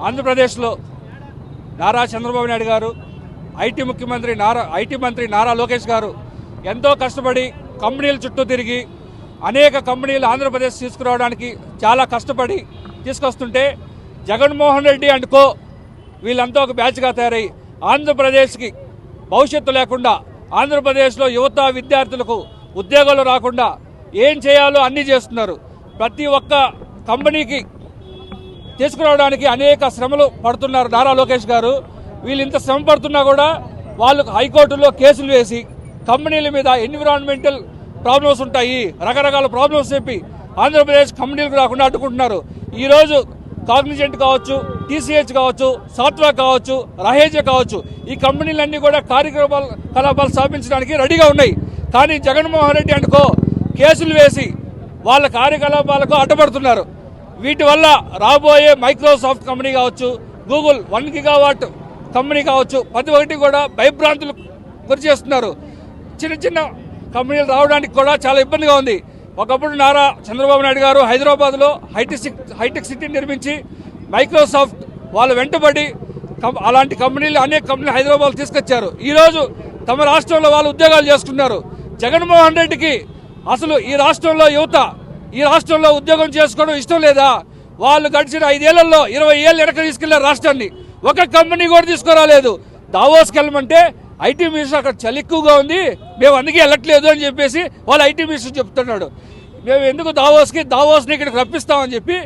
ఆంధ్రప్రదేశ్లో నారా చంద్రబాబు నాయుడు గారు, ఐటీ మంత్రి నారా లోకేష్ గారు ఎంతో కష్టపడి కంపెనీల చుట్టూ తిరిగి అనేక కంపెనీలు ఆంధ్రప్రదేశ్ తీసుకురావడానికి చాలా కష్టపడి తీసుకొస్తుంటే జగన్మోహన్ రెడ్డి అండ్ కో వీళ్ళంతా ఒక బ్యాచ్గా తయారై ఆంధ్రప్రదేశ్కి భవిష్యత్తు లేకుండా, ఆంధ్రప్రదేశ్లో యువత విద్యార్థులకు ఉద్యోగాలు రాకుండా ఏం చేయాలో అన్నీ చేస్తున్నారు. ప్రతి ఒక్క కంపెనీకి తీసుకురావడానికి అనేక శ్రమలు పడుతున్నారు నారా లోకేష్ గారు. వీళ్ళు ఇంత శ్రమ పడుతున్నా కూడా వాళ్ళు హైకోర్టులో కేసులు వేసి కంపెనీల మీద ఎన్విరాన్మెంటల్ ప్రాబ్లమ్స్ ఉంటాయి, రకరకాల ప్రాబ్లమ్స్ చెప్పి ఆంధ్రప్రదేశ్ కంపెనీలకు రాకుండా అడ్డుకుంటున్నారు. ఈరోజు కాగ్నిజెంట్ కావచ్చు, టీసీహెచ్ కావచ్చు, సాత్వా కావచ్చు, రహేజే కావచ్చు, ఈ కంపెనీలన్నీ కూడా కార్యకలాపాలు స్థాపించడానికి రెడీగా ఉన్నాయి. కానీ జగన్మోహన్ రెడ్డి అండ్ కో కేసులు వేసి వాళ్ళ కార్యకలాపాలకు అడ్డుపడుతున్నారు. వీటి వల్ల రాబోయే మైక్రోసాఫ్ట్ కంపెనీ కావచ్చు, గూగుల్ 1 గిగావాట్ కంపెనీ కావచ్చు, ప్రతి ఒక్కటి కూడా భయభ్రాంతులు గురి చేస్తున్నారు. చిన్న చిన్న కంపెనీలు రావడానికి కూడా చాలా ఇబ్బందిగా ఉంది. ఒకప్పుడు నారా చంద్రబాబు నాయుడు గారు హైదరాబాద్లో హైటెక్ సిటీ నిర్మించి మైక్రోసాఫ్ట్ వాళ్ళు వెంటబడి అలాంటి కంపెనీలు అనేక కంపెనీలు హైదరాబాద్ తీసుకొచ్చారు. ఈరోజు తమ రాష్ట్రంలో వాళ్ళు ఉద్యోగాలు చేసుకున్నారు. జగన్మోహన్ రెడ్డికి అసలు ఈ రాష్ట్రంలో యువత ఈ రాష్ట్రంలో ఉద్యోగం చేసుకోవడం ఇష్టం లేదా? వాళ్ళు గడిచిన 5 ఏళ్లలో 20 ఏళ్ళు వెనక తీసుకెళ్లారు రాష్ట్రాన్ని. ఒక కంపెనీ కూడా తీసుకురాలేదు. దావోస్కి వెళ్ళమంటే ఐటీ మినిస్టర్ అక్కడ చలి ఎక్కువగా ఉంది, మేము అందుకే వెళ్ళట్లేదు అని చెప్పేసి వాళ్ళు ఐటీ మినిస్టర్ చెప్తున్నాడు. మేము ఎందుకు దావోస్ని ఇక్కడికి రప్పిస్తామని చెప్పి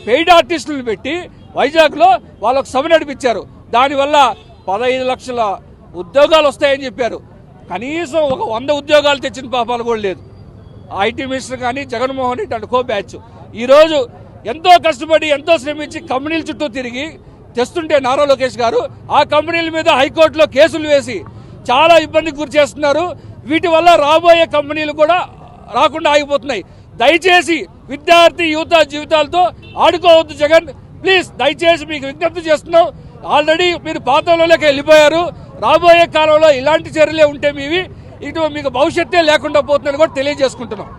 పెయిడ్ ఆర్టిస్టులను పెట్టి వైజాగ్లో వాళ్ళకు సభ నడిపించారు. దానివల్ల 15 లక్షల ఉద్యోగాలు వస్తాయని చెప్పారు. కనీసం ఒక 100 ఉద్యోగాలు తెచ్చిన పాపాలు కూడా లేదు. ఐటీ మినిస్టర్ కానీ Jaganmohan Reddy and co batch ఈరోజు ఎంతో కష్టపడి ఎంతో శ్రమించి కంపెనీల చుట్టూ తిరిగి తెస్తుంటే నారా లోకేష్ గారు ఆ కంపెనీల మీద హైకోర్టులో కేసులు వేసి చాలా ఇబ్బందికి గురి చేస్తున్నారు. వీటి వల్ల రాబోయే కంపెనీలు కూడా రాకుండా ఆగిపోతున్నాయి. దయచేసి విద్యార్థి యువత జీవితాలతో ఆడుకోవద్దు జగన్, ప్లీజ్ దయచేసి మీకు విజ్ఞప్తి చేస్తున్నాం. ఆల్రెడీ మీరు పాతంలోకి వెళ్ళిపోయారు. రాబోయే కాలంలో ఇలాంటి చర్యలే ఉంటే మీకు భవిష్యత్తే లేకుండా పోతుందని కూడా తెలియజేసుకుంటున్నాం.